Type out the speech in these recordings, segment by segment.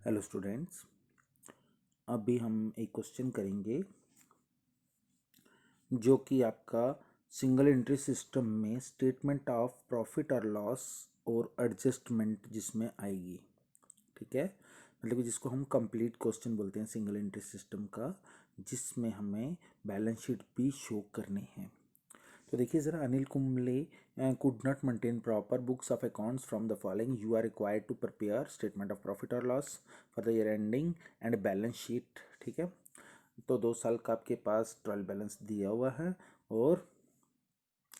Hello students, अभी हम एक क्वेश्चन करेंगे जो कि आपका सिंगल एंट्री सिस्टम में स्टेटमेंट ऑफ प्रॉफिट और लॉस और एडजस्टमेंट जिसमें आएगी। ठीक है, मतलब कि जिसको हम कंप्लीट क्वेश्चन बोलते हैं सिंगल एंट्री सिस्टम का, जिसमें हमें बैलेंस शीट भी शो करने हैं। तो देखिए ज़रा, Anil Kumble could not maintain proper books of accounts from the following. You are required to prepare statement of profit और loss for the year ending and balance sheet. ठीक है, तो 2 साल का आपके पास ट्रायल बैलेंस दिया हुआ है, और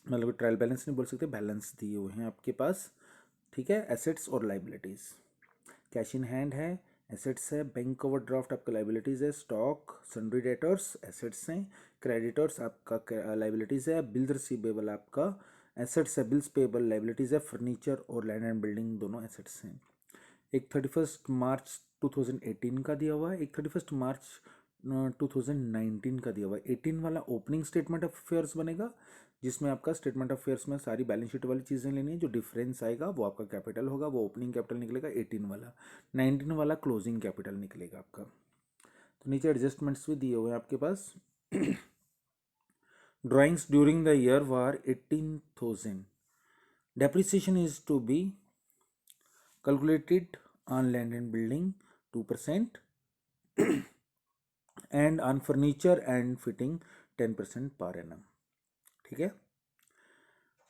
मतलब ट्रायल बैलेंस नहीं बोल सकते, बैलेंस दिए हुए हैं आपके पास। ठीक है, एसेट्स और लाइबिलिटीज़, कैश इन हैंड है, एसेट्स है, बैंक ओवरड्राफ्ट आपका लाइबिलिटीज़ है, स्टॉक सन्ड्री डेटर्स एसेट्स हैं, क्रेडिटर्स आपका लाइबिलिटीज़ है, बिल रिसीवेबल आपका एसेट्स है, बिल्स पेबल लाइबिलिटीज़ है, फर्नीचर और लैंड एंड बिल्डिंग दोनों एसेट्स हैं। एक 31 मार्च 2018 का दिया हुआ है, एक 31 मार्च 2019 का दिया हुआ है। 18 वाला ओपनिंग स्टेटमेंट ऑफ अफेयर्स बनेगा, जिसमें आपका स्टेटमेंट ऑफ अफेयर्स में सारी बैलेंस शीट वाली चीज़ें लेनी है। जो डिफरेंस आएगा वो आपका कैपिटल होगा, वो ओपनिंग कैपिटल निकलेगा 18 वाला। 19 वाला क्लोजिंग कैपिटल निकलेगा आपका। तो नीचे एडजस्टमेंट्स भी दिए हुए हैं आपके पास। Drawings during the year were 18,000. Depreciation is to be calculated on land and building 2% and on furniture and fitting 10% per annum. ठीक है,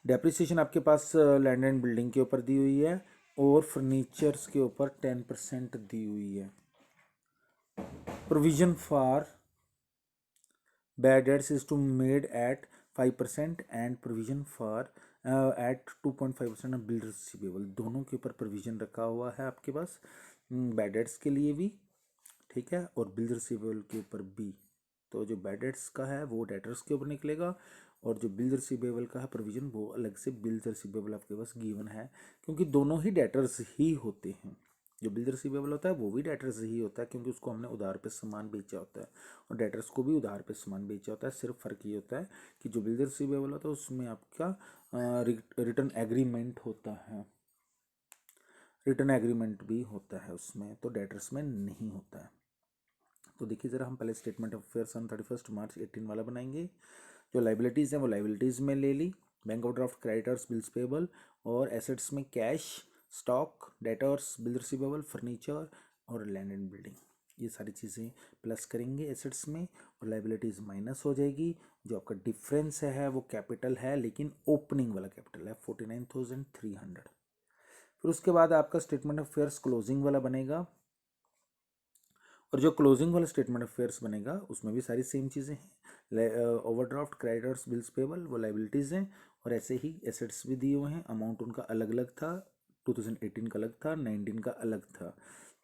डेप्रिसिएशन आपके पास लैंड एंड बिल्डिंग के ऊपर दी हुई है और फर्नीचर्स के ऊपर 10% दी हुई है। Provision for bad debts is to made at 5% and provision for at 2.5% of bill receivable, दोनों के ऊपर प्रोविजन रखा हुआ है आपके पास, बैड डेट्स के लिए भी, ठीक है, और बिल रिसीवेबल के ऊपर भी। तो जो बैड डेट्स का है वो डेटर्स के ऊपर निकलेगा, और जो बिल रिसीवेबल का है प्रोविजन वो अलग से बिल रिसीवेबल आपके पास गिवन है, क्योंकि दोनों ही डेटर्स ही होते हैं। जो बिल रिसीवेबल होता है वो भी डेटर्स ही होता है, क्योंकि उसको हमने उधार पे सामान बेचा होता है, और डेटर्स को भी उधार पे सामान बेचा होता है। सिर्फ फ़र्क ये होता है कि जो बिल रिसीवेबल होता है उसमें आपका रिटर्न एग्रीमेंट होता है, रिटर्न एग्रीमेंट भी होता है उसमें, तो डेटर्स में नहीं होता है। तो देखिए ज़रा, हम पहले स्टेटमेंट ऑफ अफेयर्स ऑन 31 मार्च 18 वाला बनाएंगे। जो लाइबिलिटीज़ हैं वो लाइबिलिटीज़ में ले ली, bank overdraft, creditors, bills payable, और एसेट्स में cash, stock, debtors, bill receivable, furniture और लैंड एंड बिल्डिंग, ये सारी चीज़ें प्लस करेंगे एसेट्स में, और लाइबिलिटीज़ माइनस हो जाएगी। जो आपका डिफरेंस है वो कैपिटल है, लेकिन ओपनिंग वाला कैपिटल है 49,300। फिर उसके बाद आपका स्टेटमेंट ऑफ अफेयर्स क्लोजिंग वाला बनेगा, और जो क्लोजिंग वाला स्टेटमेंट ऑफ अफेयर्स बनेगा उसमें भी सारी सेम चीज़ें हैं। ओवरड्राफ्ट, क्रेडिटर्स, बिल्स पेबल वो लाइबिलिटीज़ हैं, और ऐसे ही एसेट्स भी दिए हुए हैं। अमाउंट उनका अलग अलग था, 2018 का अलग था, 19 का अलग था।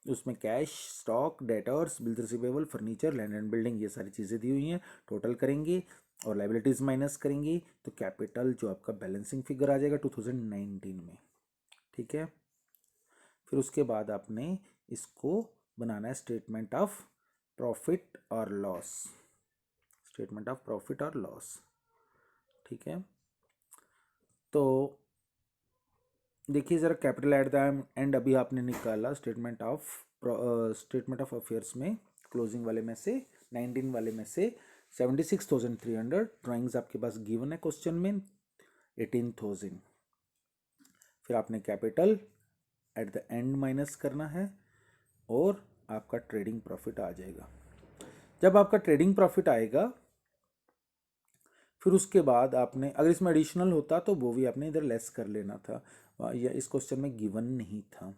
उसमें cash, stock, debtors, bill receivable, furniture, land and building, ये सारी चीज़ें दी हुई हैं। टोटल करेंगे और लाइबिलिटीज़ माइनस करेंगे, तो कैपिटल जो आपका बैलेंसिंग फिगर आ जाएगा 2019 में। ठीक है, फिर उसके बाद आपने इसको बनाना है स्टेटमेंट ऑफ प्रॉफिट और लॉस, स्टेटमेंट ऑफ प्रॉफिट और लॉस। ठीक है, तो देखिए ज़रा, कैपिटल एट द एंड अभी आपने निकाला स्टेटमेंट ऑफ अफेयर्स में क्लोजिंग वाले में से, 19 वाले में से 76,300। ड्राइंग्स आपके पास गिवन है क्वेश्चन में 18,000। फिर आपने capital at the end minus करना है, और आपका ट्रेडिंग प्रॉफिट आ जाएगा। जब आपका ट्रेडिंग प्रॉफिट आएगा, फिर उसके बाद आपने, अगर इसमें एडिशनल होता तो वो भी आपने इधर लेस कर लेना था, या इस क्वेश्चन में गिवन नहीं था।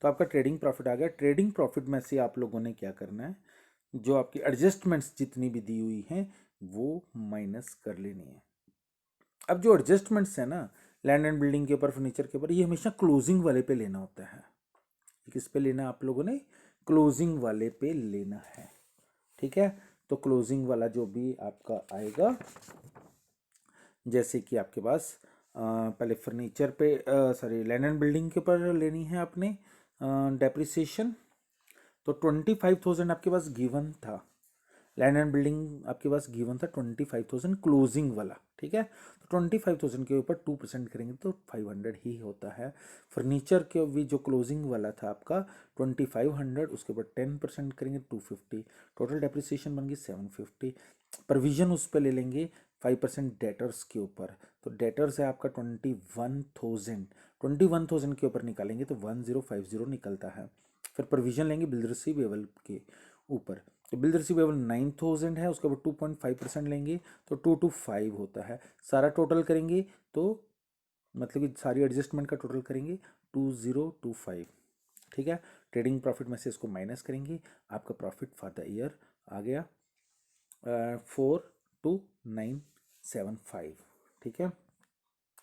तो आपका ट्रेडिंग प्रॉफिट आ गया। ट्रेडिंग प्रॉफिट में से आप लोगों ने क्या करना है, जो आपकी एडजस्टमेंट्स जितनी भी दी हुई हैं वो माइनस कर लेनी है। अब जो एडजस्टमेंट्स है ना, लैंड एंड बिल्डिंग के ऊपर, फर्नीचर के ऊपर, ये हमेशा क्लोजिंग वाले पे लेना होता है। किस पे लेना है आप लोगों ने, क्लोजिंग वाले पे लेना है। ठीक है, तो क्लोजिंग वाला जो भी आपका आएगा, जैसे कि आपके पास पहले फर्नीचर पे, सॉरी, लैंड एंड बिल्डिंग के ऊपर लेनी है आपने डेप्रिसिएशन, तो 25,000 आपके पास गिवन था। लैंड एंड बिल्डिंग आपके पास गिवन था 25,000 क्लोजिंग वाला, ठीक है। तो 25,000 के ऊपर 2% करेंगे तो 500 ही होता है। फर्नीचर के भी जो क्लोजिंग वाला था आपका 2500, उसके ऊपर 10% करेंगे 250, टोटल डेप्रिसिएशन बन गई 750। प्रोविजन उस पर ले लेंगे 5% डेटर्स के ऊपर, तो डेटर्स है आपका 21,000 के ऊपर निकालेंगे तो 1050 निकलता है। फिर प्रोविजन लेंगे बिल रिसीवेबल के ऊपर, तो बिल रिसीवेबल 9,000 है, उसके ऊपर 2.5% लेंगे तो 225 होता है। सारा टोटल करेंगे तो मतलब कि सारी एडजस्टमेंट का टोटल करेंगे 2025, ठीक है। ट्रेडिंग प्रॉफिट में से इसको माइनस करेंगे, आपका प्रॉफिट फॉर द ईयर आ गया 42975, ठीक है।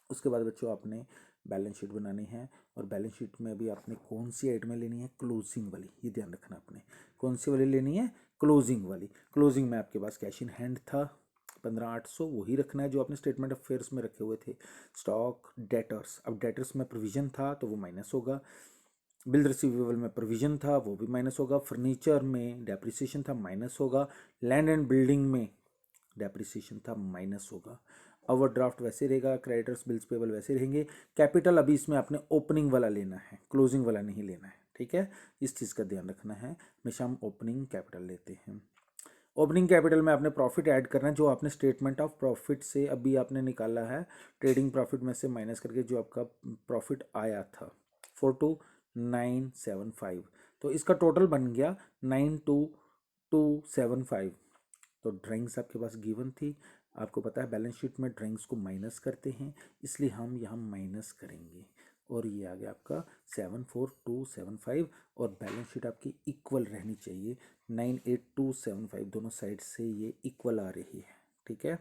उसके बाद बच्चों आपने बैलेंस शीट बनानी है, और बैलेंस शीट में अभी आपने कौन सी आइटमें लेनी है, क्लोजिंग वाली, ये ध्यान रखना आपने कौन सी वाली लेनी है, क्लोजिंग वाली। क्लोजिंग में आपके पास कैश इन हैंड था 15,800, वही रखना है जो आपने स्टेटमेंट ऑफ फेयर्स में रखे हुए थे। स्टॉक, डेटर्स, अब डेटर्स में प्रोविजन था तो वो माइनस होगा, बिल रिसीवेबल में प्रोविजन था वो भी माइनस होगा, फर्नीचर में डेप्रिसिएशन था माइनस होगा, लैंड एंड बिल्डिंग में डेप्रिसिएशन था माइनस होगा। ओवरड्राफ्ट वैसे रहेगा, क्रेडिटर्स बिल्स पेबल वैसे रहेंगे। कैपिटल अभी इसमें आपने ओपनिंग वाला लेना है, क्लोजिंग वाला नहीं लेना है, ठीक है। इस चीज़ का ध्यान रखना है, हमेशा हम ओपनिंग कैपिटल लेते हैं। ओपनिंग कैपिटल में आपने प्रॉफिट ऐड करना है, जो आपने स्टेटमेंट ऑफ प्रॉफिट से अभी आपने निकाला है, ट्रेडिंग प्रॉफिट में से माइनस करके जो आपका प्रॉफिट आया था 42,975, तो इसका टोटल बन गया 92,275। तो ड्राइंग्स आपके पास गिवन थी, आपको पता है बैलेंस शीट में ड्राइंग्स को माइनस करते हैं, इसलिए हम यहाँ माइनस करेंगे, और ये आ गया आपका 74,275, और बैलेंस शीट आपकी इक्वल रहनी चाहिए, 98,275 दोनों साइड से ये इक्वल आ रही है, ठीक है।